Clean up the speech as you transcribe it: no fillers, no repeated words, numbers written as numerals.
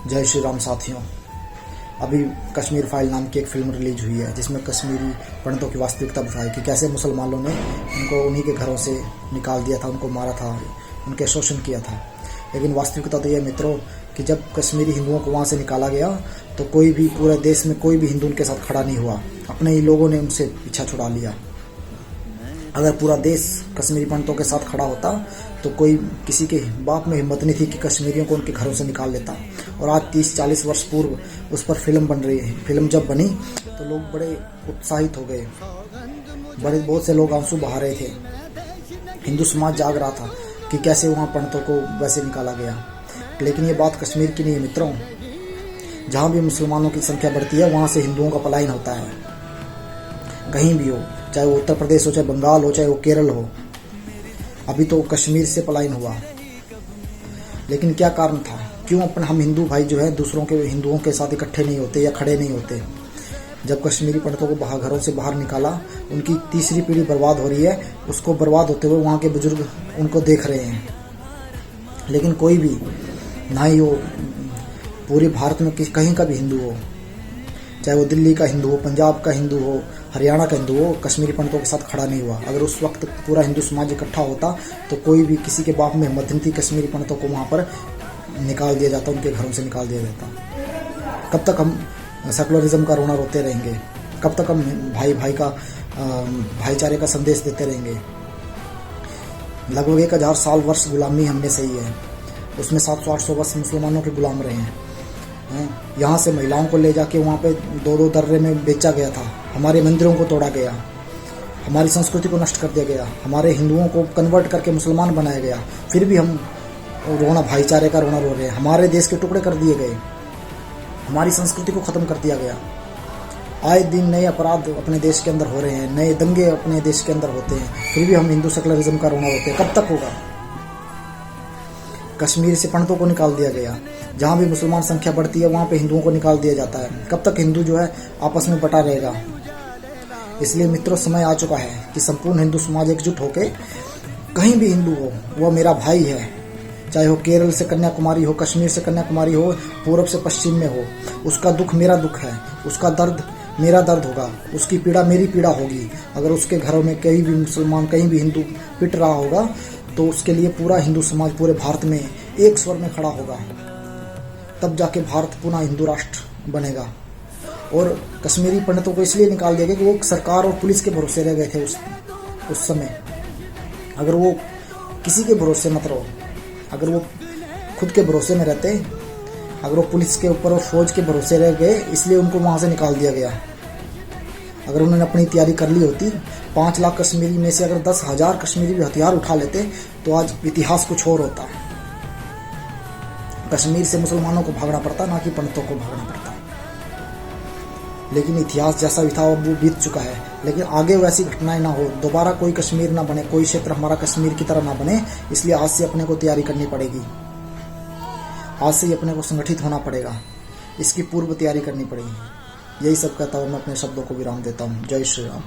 जय श्री राम साथियों। अभी कश्मीर फाइल नाम की एक फिल्म रिलीज हुई है जिसमें कश्मीरी पंडितों की वास्तविकता बताई कि कैसे मुसलमानों ने उनको उन्हीं के घरों से निकाल दिया था, उनको मारा था, उनके शोषण किया था। लेकिन वास्तविकता तो यह मित्रों कि जब कश्मीरी हिंदुओं को वहाँ से निकाला गया तो कोई भी पूरे देश में कोई भी हिंदू उनके साथ खड़ा नहीं हुआ। अपने ही लोगों ने उनसे पीछा छुड़ा लिया। अगर पूरा देश कश्मीरी पंडितों के साथ खड़ा होता तो कोई किसी के बाप में हिम्मत नहीं थी कि कश्मीरियों को उनके घरों से निकाल लेता। और आज 30-40 वर्ष पूर्व उस पर फिल्म बन रही है। फिल्म जब बनी तो लोग बड़े उत्साहित हो गए, बहुत से लोग आंसू बहा रहे थे। हिंदू समाज जाग रहा था कि कैसे वहाँ पंडितों को वैसे निकाला गया। लेकिन ये बात कश्मीर की नहीं है मित्रों। जहाँ भी मुसलमानों की संख्या बढ़ती है वहाँ से हिंदुओं का पलायन होता है, कहीं भी हो, चाहे वो उत्तर प्रदेश हो, चाहे बंगाल हो, चाहे वो केरल हो। अभी तो कश्मीर से पलायन हुआ। लेकिन क्या कारण था? क्यों हम हिंदू भाई जो है दूसरों के हिंदुओं के साथ इकट्ठे नहीं होते या खड़े नहीं होते? जब कश्मीरी पंडितों को घरों से बाहर निकाला, उनकी तीसरी पीढ़ी बर्बाद हो रही है। उसको बर्बाद होते हुए वहाँ के बुजुर्ग उनको देख रहे हैं। लेकिन कोई भी, ना ही वो पूरे भारत में कहीं का भी हिंदू हो, चाहे वो दिल्ली का हिंदू हो, पंजाब का हिंदू हो, हरियाणा का हिंदू हो, कश्मीरी पंडितों के साथ खड़ा नहीं हुआ। अगर उस वक्त पूरा हिंदू समाज इकट्ठा होता तो कोई भी किसी के बाप में हिम्मत नहीं थी, कश्मीरी पंडितों को वहाँ पर निकाल दिया जाता, उनके घरों से निकाल दिया जाता। कब तक हम सेकुलरिज्म का रोना रोते रहेंगे? कब तक हम भाई भाई का भाईचारे का संदेश देते रहेंगे? लगभग 1000 साल वर्ष गुलामी हमने सही है, उसमें 700-800 वर्ष मुसलमानों के गुलाम रहे हैं। यहाँ से महिलाओं को ले जाके वहाँ पे 2-2 दर्रे में बेचा गया था। हमारे मंदिरों को तोड़ा गया, हमारी संस्कृति को नष्ट कर दिया गया, हमारे हिंदुओं को कन्वर्ट करके मुसलमान बनाया गया। फिर भी हम रोना, भाईचारे का रोना रो रहे हैं। हमारे देश के टुकड़े कर दिए गए, हमारी संस्कृति को ख़त्म कर दिया गया। आए दिन नए अपराध अपने देश के अंदर हो रहे हैं, नए दंगे अपने देश के अंदर होते हैं, फिर भी हम हिंदू सेकुलरिज्म का रोना रोते हैं। कब तक होगा? कश्मीर से पंडितों को निकाल दिया गया। जहाँ भी मुसलमान संख्या बढ़ती है वहाँ पे हिंदुओं को निकाल दिया जाता है। कब तक हिंदू जो है आपस में बटा रहेगा? इसलिए मित्रों, समय आ चुका है कि संपूर्ण हिंदू समाज एकजुट होकर, कहीं भी हिंदू हो वह मेरा भाई है, चाहे वो केरल से कन्याकुमारी हो, कश्मीर से कन्याकुमारी हो, पूर्व से पश्चिम में हो। उसका दुख मेरा दुख है, उसका दर्द मेरा दर्द होगा, उसकी पीड़ा मेरी पीड़ा होगी। अगर उसके घरों में कहीं भी मुसलमान, कहीं भी हिंदू पिट रहा होगा तो उसके लिए पूरा हिंदू समाज पूरे भारत में एक स्वर में खड़ा होगा। तब जाके भारत पुनः हिंदू राष्ट्र बनेगा। और कश्मीरी पंडितों को इसलिए निकाल दिया गया कि वो सरकार और पुलिस के भरोसे रह गए थे उस समय। अगर वो किसी के भरोसे मत रहो, अगर वो खुद के भरोसे में रहते, अगर वो पुलिस के ऊपर और फौज के भरोसे रह गए, इसलिए उनको वहाँ से निकाल दिया गया। अगर उन्होंने अपनी तैयारी कर ली होती, 5 लाख कश्मीरी में से अगर 10,000 कश्मीरी भी हथियार उठा लेते तो आज इतिहास कुछ और होता। कश्मीर से मुसलमानों को भागना पड़ता, ना कि पंडितों को भागना पड़ता। लेकिन इतिहास जैसा भी था वो बीत चुका है। लेकिन आगे वैसी घटनाएं ना हो, दोबारा कोई कश्मीर ना बने, कोई क्षेत्र हमारा कश्मीर की तरह ना बने। इसलिए आज से अपने को तैयारी करनी पड़ेगी, आज से ही अपने को संगठित होना पड़ेगा, इसकी पूर्व तैयारी करनी पड़ेगी। यही सब कहता हूँ मैं, अपने शब्दों को विराम देता हूँ। जय श्री राम।